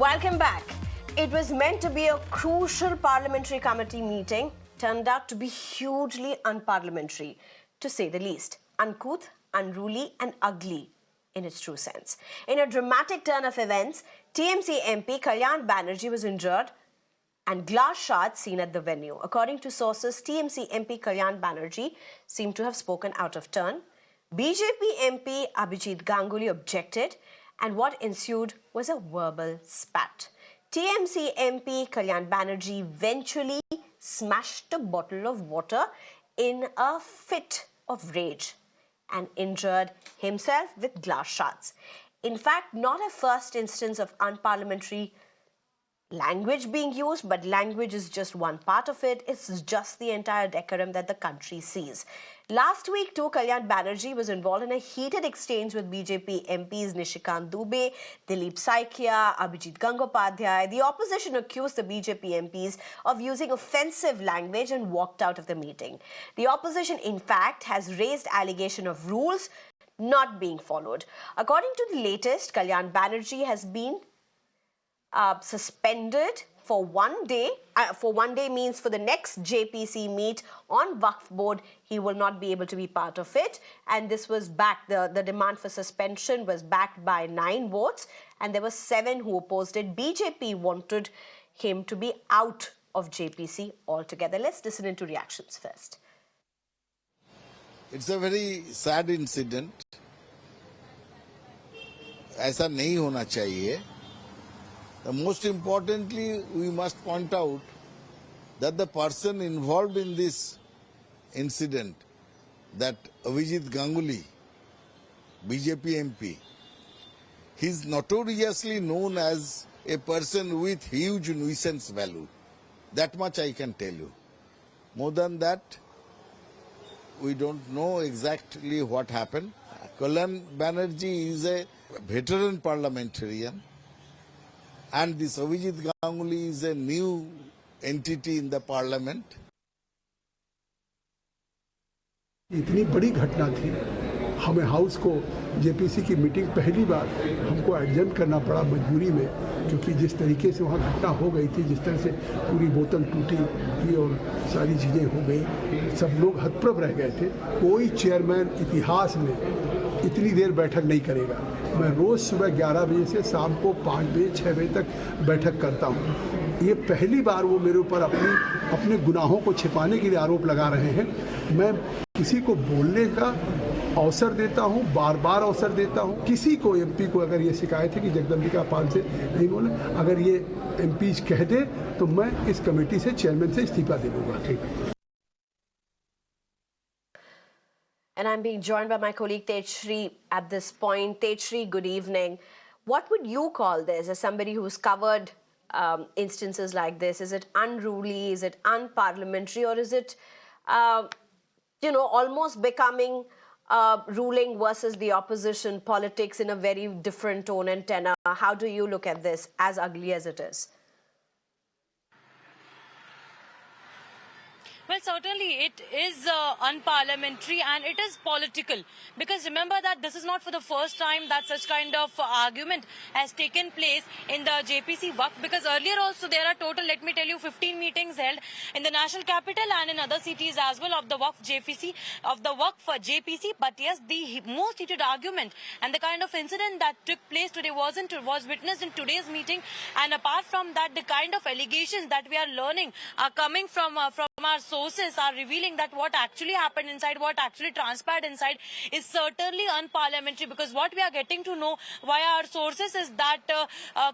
Welcome back. It was meant to be a crucial parliamentary committee meeting, turned out to be hugely unparliamentary, to say the least. Uncouth, unruly and ugly in its true sense. In a dramatic turn of events, TMC MP Kalyan Banerjee was injured and glass shards seen at the venue. According to sources, TMC MP Kalyan Banerjee seemed to have spoken out of turn. BJP MP Abhijit Ganguly objected, and what ensued was a verbal spat. TMC MP Kalyan Banerjee eventually smashed a bottle of water in a fit of rage and injured himself with glass shards. In fact, not a first instance of unparliamentary language being used, but language is just one part of it. It's just the entire decorum that the country sees. Last week too, Kalyan Banerjee was involved in a heated exchange with BJP MPs Nishikant Dubey, Dilip Saikia, Abhijit Gangopadhyay. The opposition accused the BJP MPs of using offensive language and walked out of the meeting. The opposition, in fact, has raised allegation of rules not being followed. According to the latest, Kalyan Banerjee has been suspended for 1 day. For 1 day means for the next JPC meet on Waqf Board, he will not be able to be part of it. And this was backed, the demand for suspension was backed by 9 votes, and there were 7 who opposed it. BJP wanted him to be out of JPC altogether. Let's listen into reactions first. It's a very sad incident. ऐसा नहीं होना चाहिए. Most importantly, we must point out that the person involved in this incident, that Abhijit Ganguly, BJP MP, he's notoriously known as a person with huge nuisance value. That much I can tell you. More than that, we don't know exactly what happened. Kalyan Banerjee is a veteran parliamentarian. And this Abhijit Ganguly is a new entity in the parliament. इतनी बड़ी घटना थी, हमें house को JPC की meeting पहली बार हमको adjourn करना पड़ा मजबूरी में, क्योंकि जिस तरीके से वहाँ घटना हो गई थी, जिस तरह से पूरी बोतल टूटी थी और सारी चीज़ें हो गई, सब लोग हतप्रभ रह गए थे। कोई चेयरमैन इतिहास में इतनी देर बैठक नहीं करेगा। मैं रोज़ सुबह 11 बजे से शाम को 5 बजे 6 बजे तक बैठक करता हूँ। ये पहली बार वो मेरे ऊपर अपने गुनाहों को छिपाने के लिए आरोप लगा रहे हैं। मैं किसी को बोलने का अवसर देता हूँ, बार बार अवसर देता हूँ। किसी को एमपी को अगर ये शिकायत है कि जगदम्बिका पाल से नहीं बोले, अगर ये एमपी कह दे तो मैं इस कमेटी से चेयरमैन से इस्तीफा दे दूँगा। ठीक। And I'm being joined by my colleague Tejshri at this point. Tejshri, good evening. What would you call this as somebody who's covered instances like this? Is it unruly? Is it unparliamentary? Or is it, almost becoming ruling versus the opposition politics in a very different tone and tenor? How do you look at this, as ugly as it is? Well, certainly it is unparliamentary and it is political, because remember that this is not for the first time that such kind of argument has taken place in the JPC Waqf, because earlier also there are total, let me tell you, 15 meetings held in the national capital and in other cities as well of the Waqf JPC. But yes, the most heated argument and the kind of incident that took place today was witnessed in today's meeting. And apart from that, the kind of allegations that we are learning are coming from our sources are revealing that what actually happened inside, what actually transpired inside is certainly unparliamentary, because what we are getting to know via our sources is that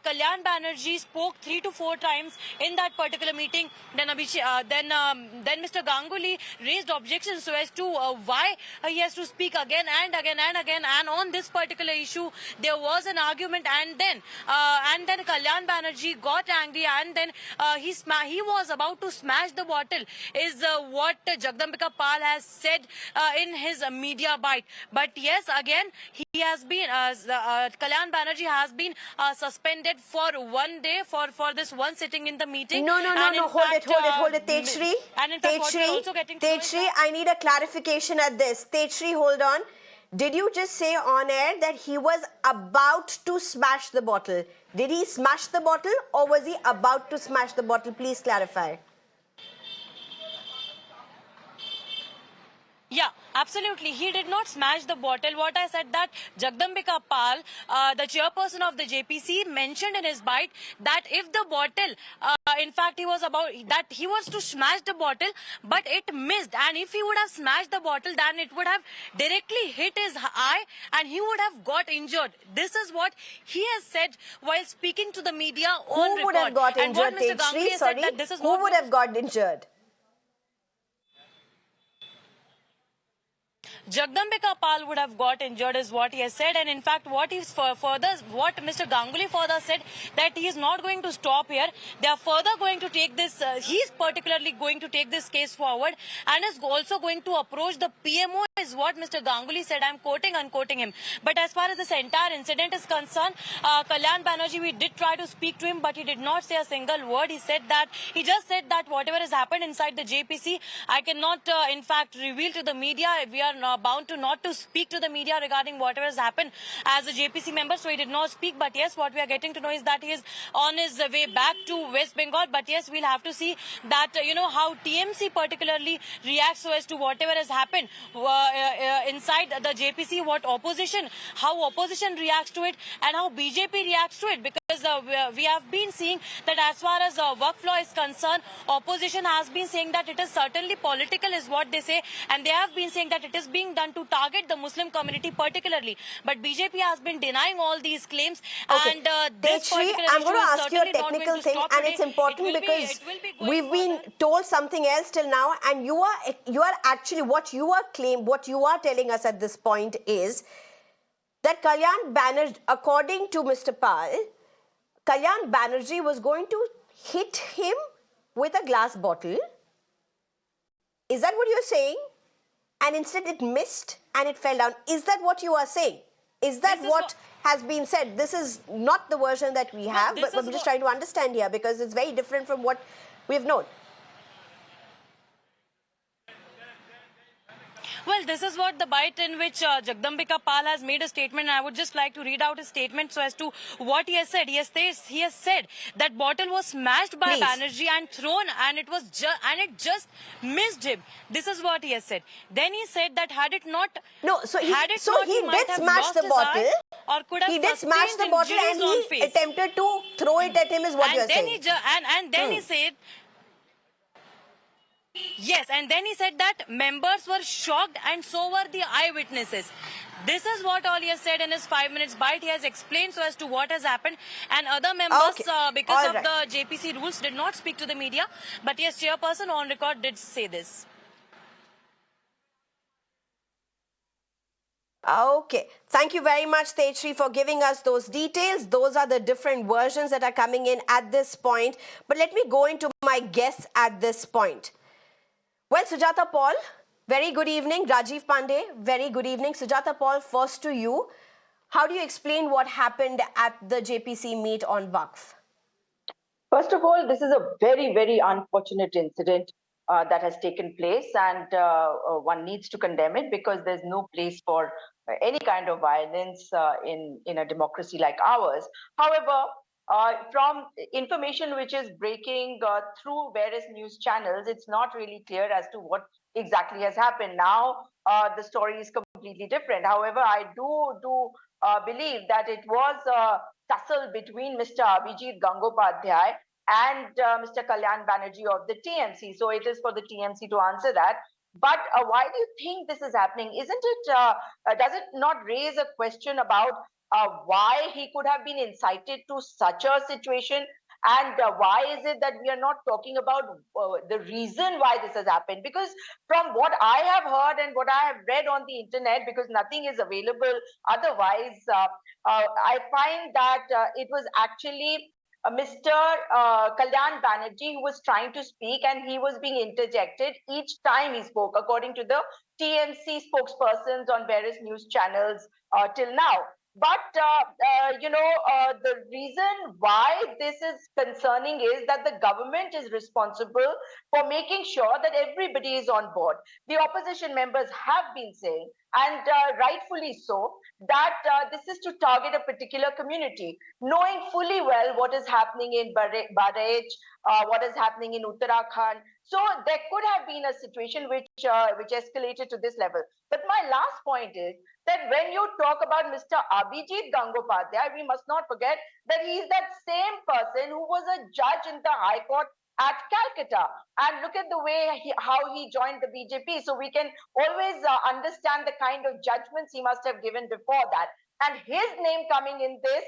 Kalyan Banerjee spoke 3 to 4 times in that particular meeting. Then Mr. Ganguly raised objections so as to why he has to speak again and again and again, and on this particular issue there was an argument, and then Kalyan Banerjee got angry, and then he was about to smash the bottle, is what Jagdambika Pal has said in his media bite. But yes, again, he has been, Kalyan Banerjee has been suspended for 1 day for this one sitting in the meeting. No, hold it, Tejshri. And in fact, what we're also getting Tejshri, I need a clarification at this. Tejshri, hold on. did you just say on air that he was about to smash the bottle? Did he smash the bottle or was he about to smash the bottle? Please clarify. Yeah, absolutely. He did not smash the bottle. What I said that Jagdambika Parl, the chairperson of the JPC, mentioned in his bite that if the bottle, in fact, he was to smash the bottle, but it missed. And if he would have smashed the bottle, then it would have directly hit his eye and he would have got injured. This is what he has said while speaking to the media on record. Who would have got and injured, what Mr. Ganguly has said that this is Who would have got injured? Jagdambika Pal would have got injured is what he has said, and in fact what Mr. Ganguly further said that he is not going to stop here. They are further going to take this, he is particularly going to take this case forward and is also going to approach the PMO is what Mr. Ganguly said. I am unquoting him. But as far as this entire incident is concerned, Kalyan Banerjee, we did try to speak to him, but he did not say a single word. He just said that whatever has happened inside the JPC, I cannot in fact reveal to the media. We are bound to not to speak to the media regarding whatever has happened as a JPC member, so he did not speak. But yes, what we are getting to know is that he is on his way back to West Bengal. But yes, we'll have to see that how TMC particularly reacts so as to whatever has happened inside the JPC, how opposition reacts to it and how BJP reacts to it, because we have been seeing that as far as Waqf law is concerned, opposition has been saying that it is certainly political is what they say, and they have been saying that it is being done to target the Muslim community particularly. But BJP has been denying all these claims. Okay. And this particular I'm going to issue is ask you a certainly not technical going to thing, stop and today. it's important because we've been told something else till now, and you are actually what you are telling us at this point is that Kalyan Banerjee, according to Mr. Pal, Kalyan Banerjee was going to hit him with a glass bottle. Is that what you're saying? And instead it missed and it fell down. Is that what you are saying? Is that what has been said? This is not the version that we have, but I'm just trying to understand here because it's very different from what we've known. Well, this is what the bite in which Jagdambika Pal has made a statement. And I would just like to read out his statement so as to what he has said. He has said that bottle was smashed by Banerjee and thrown, and it just missed him. This is what he has said. Then he said that had it not, he did smash the bottle. Or could have he did smash the bottle and he attempted to throw it at him. Is what you are saying? And then he said. Yes, and then he said that members were shocked and so were the eyewitnesses. This is what all he has said in his 5 minutes bite. He has explained so as to what has happened, and other members, because of the JPC rules, did not speak to the media. But yes, chairperson on record did say this. Okay. Thank you very much, Tejshri, for giving us those details. Those are the different versions that are coming in at this point. But let me go into my guess at this point. Well, Sujata Paul, very good evening. Rajeev Panday, very good evening. Sujata Paul, first to you. How do you explain what happened at the JPC meet on Waqf? First of all, this is a very, very unfortunate incident that has taken place, and one needs to condemn it because there's no place for any kind of violence in a democracy like ours. However, from information which is breaking through various news channels, it's not really clear as to what exactly has happened. Now, the story is completely different. However, I do believe that it was a tussle between Mr. Abhijit Gangopadhyay and Mr. Kalyan Banerjee of the TMC. So it is for the TMC to answer that. But why do you think this is happening? Isn't it, does it not raise a question about why he could have been incited to such a situation? And why is it that we are not talking about the reason why this has happened? Because from what I have heard and what I have read on the internet, because nothing is available otherwise, I find that it was actually Mr. Kalyan Banerjee who was trying to speak, and he was being interjected each time he spoke, according to the TMC spokespersons on various news channels till now. But the reason why this is concerning is that the government is responsible for making sure that everybody is on board. The opposition members have been saying, and rightfully so, that this is to target a particular community, knowing fully well what is happening in Baraj, what is happening in Uttarakhand. So there could have been a situation which escalated to this level. But my last point is that when you talk about Mr. Abhijit Gangopadhyay, we must not forget that he is that same person who was a judge in the High Court at Calcutta. And look at the way how he joined the BJP. So we can always understand the kind of judgments he must have given before that. And his name coming in this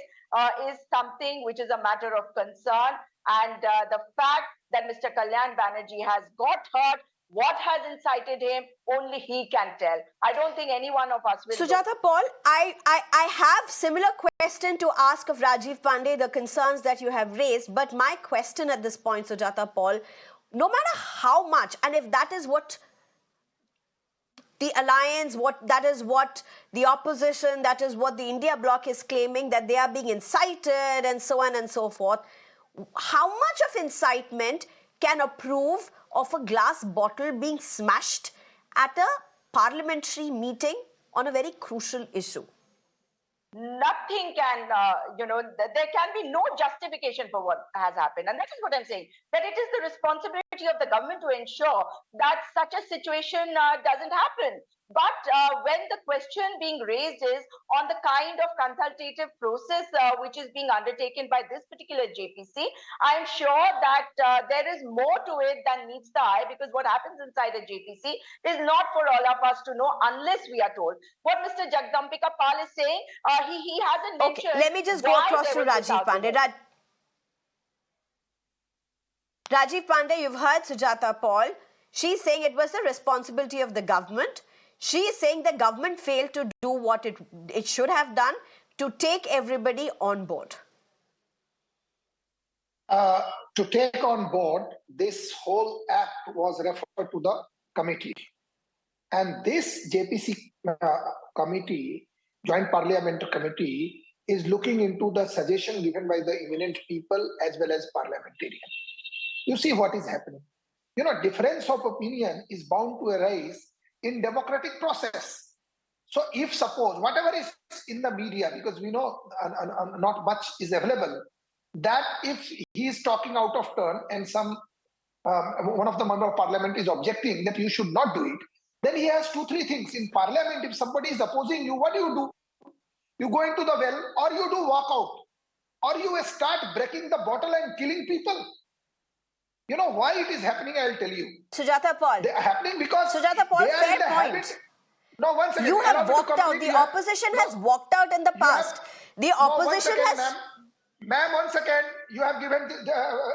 is something which is a matter of concern. And the fact that Mr. Kalyan Banerjee has got hurt, what has incited him, only he can tell. I don't think any one of us will. Sujata Paul, I have similar question to ask of Rajeev Panday, the concerns that you have raised. But my question at this point, Sujata Paul, no matter how much, and if that is what the alliance, that is what the opposition, that is what the India bloc is claiming, that they are being incited and so on and so forth, how much of incitement can approve of a glass bottle being smashed at a parliamentary meeting on a very crucial issue? Nothing can, there can be no justification for what has happened. And that is what I'm saying, that it is the responsibility of the government to ensure that such a situation doesn't happen. But when the question being raised is on the kind of consultative process which is being undertaken by this particular JPC, I'm sure that there is more to it than meets the eye, because what happens inside a JPC is not for all of us to know unless we are told. What Mr. Jagdambika Parl is saying, he hasn't mentioned. Okay, let me just go across to Rajeev Panday. Rajeev Panday, you've heard Sujata Paul. She's saying it was the responsibility of the government. She is saying the government failed to do what it should have done to take everybody on board. To take on board, this whole act was referred to the committee. And this JPC committee, Joint Parliamentary Committee, is looking into the suggestion given by the eminent people as well as parliamentarians. You see what is happening. Difference of opinion is bound to arise in democratic process. So if suppose whatever is in the media, because we know not much is available, that if he is talking out of turn and one of the member of parliament is objecting that you should not do it, then he has 2-3 things. In parliament, if somebody is opposing you, what do? You go into the well, or you do walk out, or you start breaking the bottle and killing people. You know why it is happening, I'll tell you. Sujata Paul. They are happening because Sujata Paul, fair point. No, one second. You have walked out. The opposition has walked out in the past. The opposition has... Ma'am, 1 second. You have given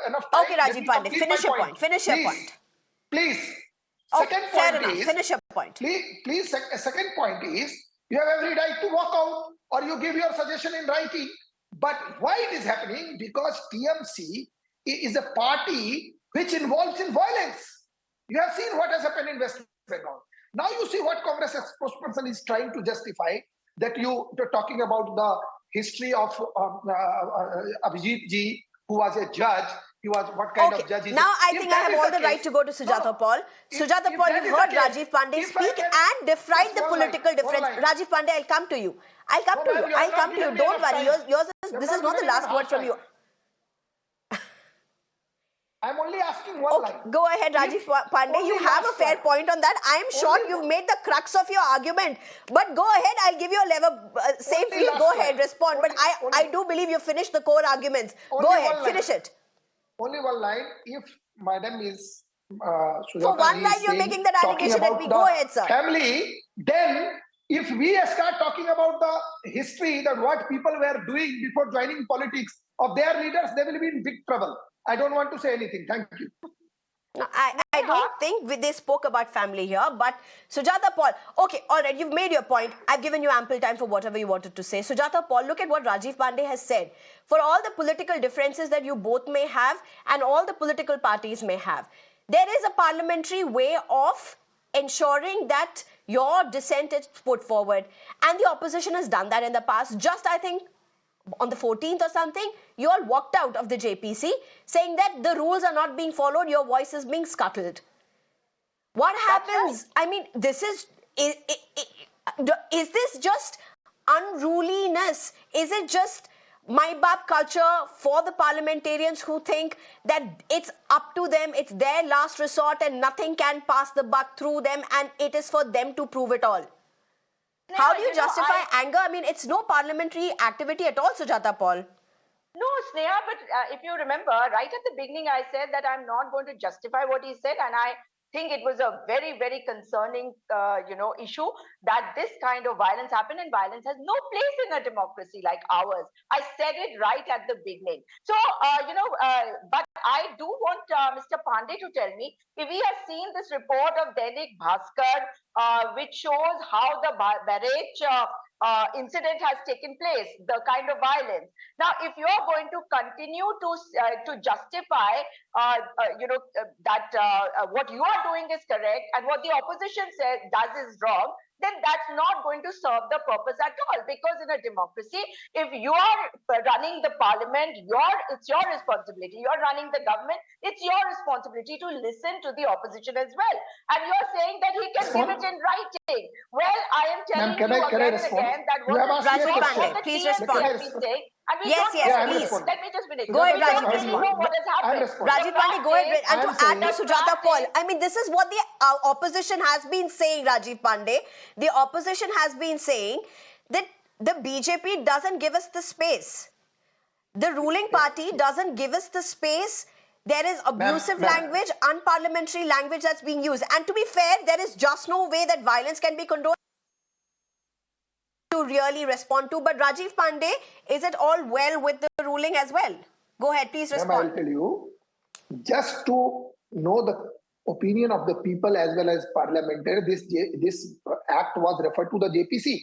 enough time. Okay, Rajeev Panday, finish your point. Finish your point. Please. Second point fair enough. Finish your point. Please, second point is, you have every right to walk out or you give your suggestion in writing. But why it is happening? Because TMC is a party which involves in violence. You have seen what has happened in West Bengal. Now you see what Congress spokesperson is trying to justify, that you're talking about the history of Abhijit ji, who was a judge. He was what kind of judge? Now I think I have all the right to go to Sujata Paul. Sujata Paul, you've heard Rajeev Panday speak and defied the political difference. Rajeev Panday, I'll come to you. I'll come to you. Don't worry. This is not the last word from you. I'm only asking one line. Go ahead, Rajeev Panday. You have a fair point on that. I am sure you've made the crux of your argument. But go ahead. I'll give you a level. Same field. Go ahead. Respond. But I do believe you finished the core arguments. Go ahead. Finish it. Only one line. If Madam is for one line you're making that allegation at me. Go ahead, sir. Family. Then if we start talking about the history, that what people were doing before joining politics of their leaders, they will be in big trouble. I don't want to say anything. Thank you. No, I don't think they spoke about family here, but Sujata Paul, okay, all right, you've made your point. I've given you ample time for whatever you wanted to say. Sujata Paul, look at what Rajeev Panday has said. For all the political differences that you both may have and all the political parties may have, there is a parliamentary way of ensuring that your dissent is put forward, and the opposition has done that in the past. Just, I think, on the 14th or something, you all walked out of the JPC saying that the rules are not being followed, your voice is being scuttled. What happens? Right. I mean, this is this just unruliness? Is it just my bap culture for the parliamentarians who think that it's up to them, it's their last resort and nothing can pass the buck through them and it is for them to prove it all? How do you justify anger? I mean, it's no parliamentary activity at all, Sujata Paul. No, Sneha, but if you remember, right at the beginning, I said that I'm not going to justify what he said, and I think it was a very, very concerning, issue that this kind of violence happened, and violence has no place in a democracy like ours. I said it right at the beginning. So, but I do want Mr. Panday to tell me if he has seen this report of Dainik Bhaskar, which shows how the barrage incident has taken place, the kind of violence. Now, if you are going to continue to justify, that what you are doing is correct and what the opposition does is wrong, then that's not going to serve the purpose at all. Because in a democracy, if you are running the parliament, it's your responsibility. You're running the government, it's your responsibility to listen to the opposition as well. And you're saying that he can give it in writing. Well, I am telling you again and again that what Rajeev Panday, please respond. Yes, please. Let me just finish. Go ahead, You don't Rajeev, really know what has happened. Rajeev Panday, go ahead. And to add to Sujata Paul, I mean, this is what the opposition has been saying, Rajeev Panday. The opposition has been saying that the BJP doesn't give us the space. The ruling party doesn't give us the space. There is abusive language, unparliamentary language that's being used. And to be fair, there is just no way that violence can be controlled to really respond to. But Rajeev Panday, is it all well with the ruling as well? Go ahead, please respond. I'll tell you, just to know the opinion of the people as well as parliamentary, this act was referred to the JPC.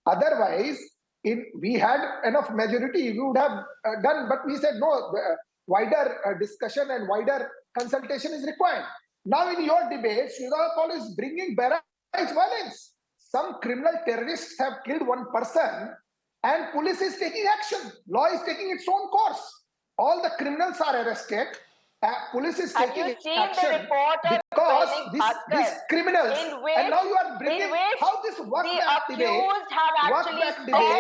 Otherwise, if we had enough majority, we would have done, but we said no, wider discussion and wider consultation is required. Now in your debates, Sujata Paul is bringing barrage violence. Some criminal terrorists have killed one person and police is taking action. Law is taking its own course. All the criminals are arrested. Police is taking action because these criminals, and now you are bringing how this Waqf Act debate,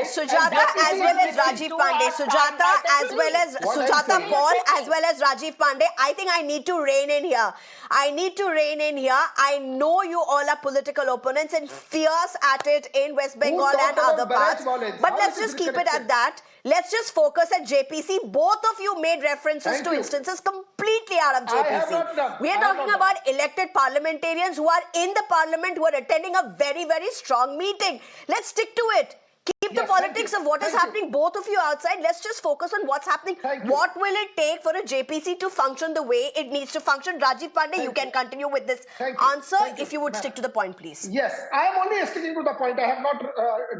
Sujata as well as Rajeev Panday, Sujata as well as Sujata Paul as well as Rajeev Panday. I think I need to rein in here. I know you all are political opponents and fierce at it in West Bengal and other parts. But let's just keep it at that. Let's just focus at JPC. Both of you made references to instances completely out of JPC. We are talking about elected parliamentarians who are in the parliament, who are attending a very, very strong meeting. Let's stick to it. Keep the politics of what is happening, both of you outside. Let's just focus on what's happening. What will it take for a JPC to function the way it needs to function? Rajeev Panday, you can continue with this answer if you would stick to the point, please. Yes, I am only sticking to the point. I have not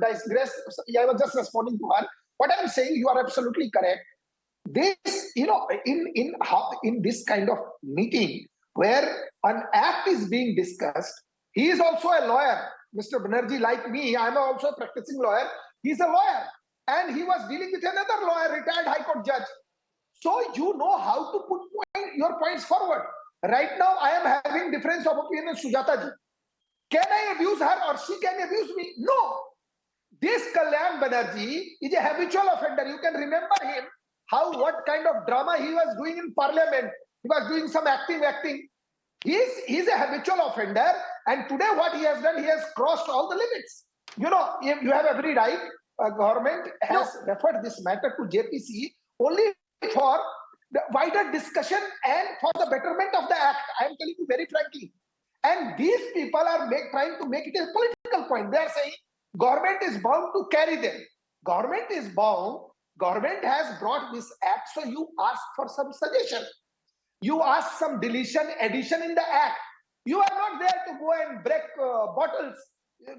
digressed. I was just responding to her. What I'm saying, you are absolutely correct. This, in this kind of meeting where an act is being discussed, he is also a lawyer. Mr. Banerjee, like me, I'm also a practicing lawyer. He's a lawyer. And he was dealing with another lawyer, retired High Court judge. So you know how to put your points forward. Right now, I am having difference of opinion with Sujata ji. Can I abuse her or she can abuse me? No. This Kalyan Banerjee is a habitual offender. You can remember him, what kind of drama he was doing in parliament. He was doing some acting. He's a habitual offender. And today what he has done, he has crossed all the limits. You have every right. Government has referred this matter to JPC only for the wider discussion and for the betterment of the act. I am telling you very frankly. And these people are trying to make it a political point. They are saying government is bound to carry them. Government is bound. Government has brought this act, so you ask for some suggestion. You ask some deletion, addition in the act. You are not there to go and break bottles.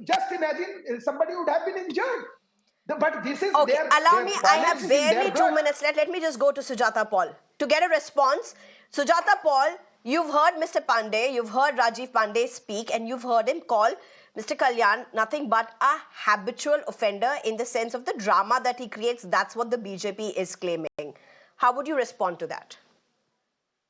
Just imagine somebody would have been injured. But this is okay. Allow me. I have barely 2 minutes left. Let me just go to Sujata Paul to get a response. Sujata Paul, You've heard Mr. Panday, you've heard Rajeev Panday speak, and you've heard him call Mr. Kalyan nothing but a habitual offender in the sense of the drama that he creates. That's what the BJP is claiming. How would you respond to that?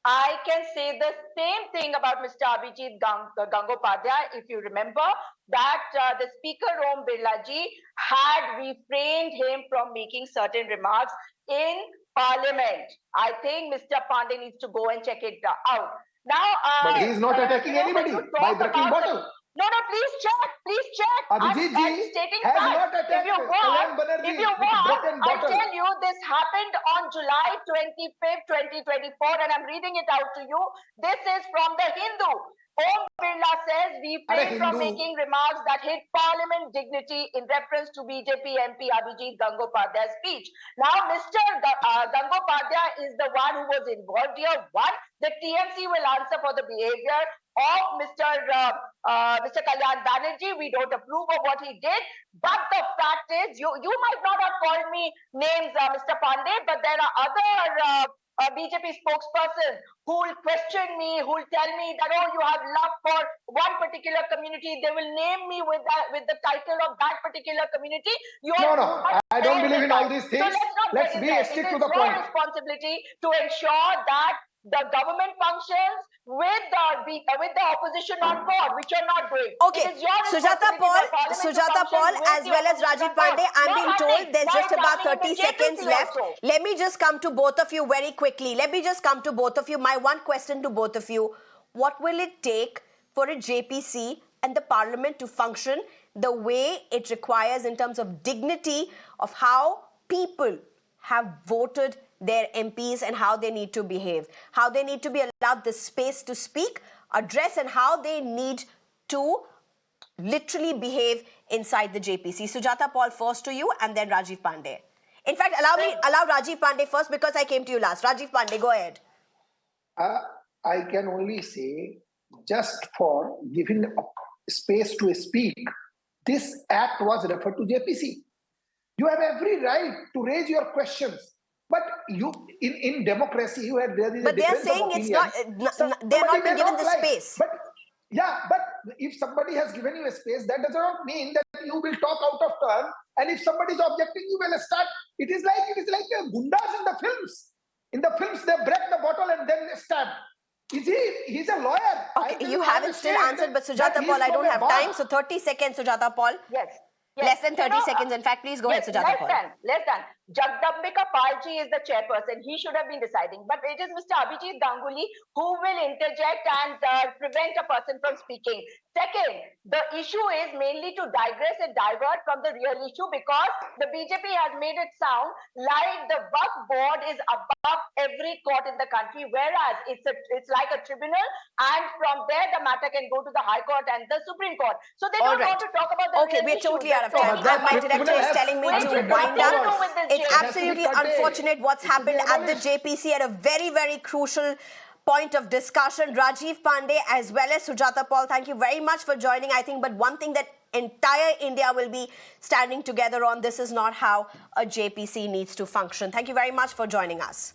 I can say the same thing about Mr. Abhijit Gangopadhyay. If you remember that the Speaker Om Birla ji had refrained him from making certain remarks in Parliament. I think Mr. Panday needs to go and check it out. Now, but he is not attacking anybody by breaking bottle. No, please check. Please check. Abhijit ji has not attacked Kalyan Banerjee with broken bottle. I tell you, this happened on July 25th, 2024, and I'm reading it out to you. This is from the Hindu. Om Birla says refrain from making remarks that hit Parliament dignity in reference to BJP MP Abhijit Gangopadhyay's speech. Now, Mr. Gangopadhyay is the one who was involved here. One, the TMC will answer for the behavior of Mr. Kalyan Banerjee. We don't approve of what he did. But the fact is, you might not have called me names, Mr. Panday, but there are other BJP spokespersons who will question me, who will tell me that, oh, you have love for one particular community. They will name me with the title of that particular community. No, I don't believe in all these things. So let's be stick to the point. It is your responsibility to ensure that the government functions with the opposition on board, which you're not doing. Okay, Sujata Paul, as well as Rajeev Panday, I'm being told there's just about 30 seconds left. Let me just come to both of you very quickly. My one question to both of you: what will it take for a JPC and the Parliament to function the way it requires in terms of dignity of how people have voted their MPs and how they need to behave, how they need to be allowed the space to speak, address, and how they need to literally behave inside the JPC? Sujata Paul, first to you, and then Rajeev Panday. In fact, allow Rajeev Panday first because I came to you last. Rajeev Panday, go ahead. I can only say, just for giving space to speak, this act was referred to JPC. You have every right to raise your questions. But you, in democracy, there is but a difference of opinion. But they're saying it's not, they're not being given the space. But if somebody has given you a space, that does not mean that you will talk out of turn. And if somebody is objecting, you will start. It is like gundas in the films. In the films, they break the bottle and then stab. He's a lawyer. Okay, you haven't still answered, but Sujata Paul, I don't have time. So 30 seconds, Sujata Paul. Yes. Less than 30 seconds. In fact, please go ahead, Sujata Paul. Less than. Jagdambika Palji is the chairperson. He should have been deciding. But it is Mr. Abhijit Ganguly who will interject and prevent a person from speaking. Second, the issue is mainly to digress and divert from the real issue because the BJP has made it sound like the Waqf Board is above every court in the country, whereas it's like a tribunal, and from there the matter can go to the High Court and the Supreme Court. So they don't want to talk about the Okay, we're totally out of time. My director is telling me to wind up. It's absolutely unfortunate what's happened at the JPC at a very, very crucial point of discussion. Rajeev Panday as well as Sujata Paul, thank you very much for joining. I think, but one thing that entire India will be standing together on, this is not how a JPC needs to function. Thank you very much for joining us.